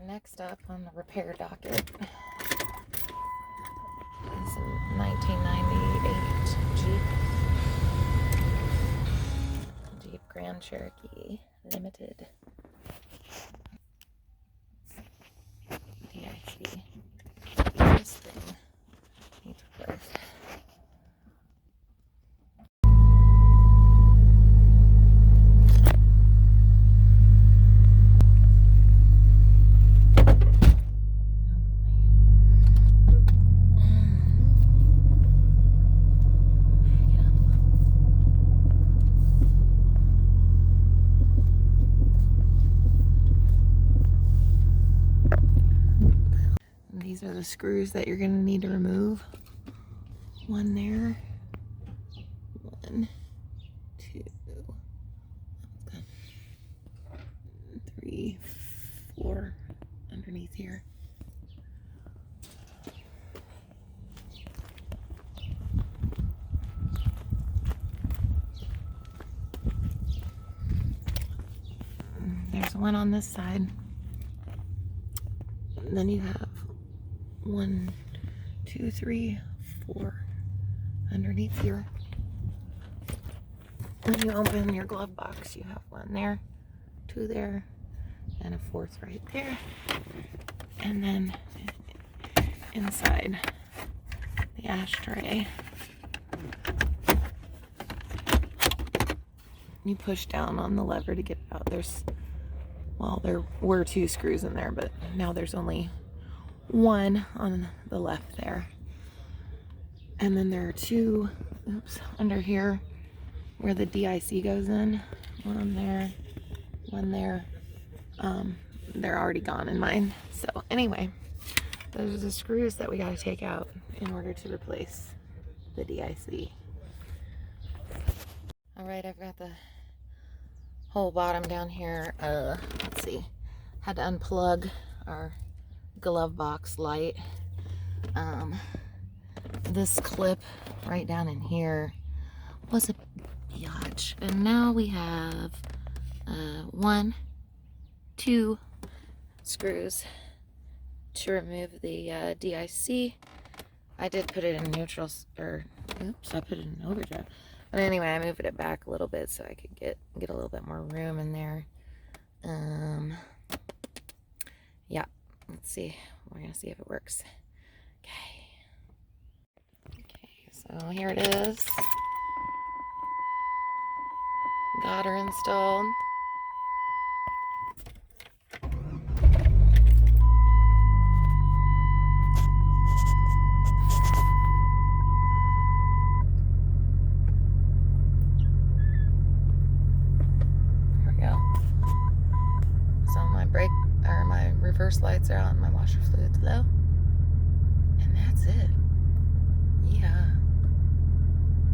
Next up on the repair docket is a 1998 Jeep Grand Cherokee Limited DIC. This thing needs replaced. These are the screws that you're going to need to remove. One there. 1, 2, 3, 4 underneath here. There's one on this side. And then you have 1, 2, 3, 4 underneath here. When you open your glove box, you have 1 there, 2 there, and a 4th right there. And then inside the ashtray, you push down on the lever to get it out. Well, there were 2 screws in there, but now there's only 1 on the left there. And then there are 2, under here where the DIC goes in. 1 there, 1 there. They're already gone in mine. So anyway, those are the screws that we got to take out in order to replace the DIC. All right, I've got the whole bottom down here. Let's see, had to unplug our glove box light. This clip right down in here was a biatch, and now we have 1, 2 screws to remove the DIC. I did put it in neutral, or oops, I put it in overdrive. But anyway, I moved it back a little bit so I could get a little bit more room in there. Yeah, let's see. We're gonna see if it works. Okay, so here it is. Got her installed. My reverse lights are out and my washer fluid's low. And that's it. Yeah.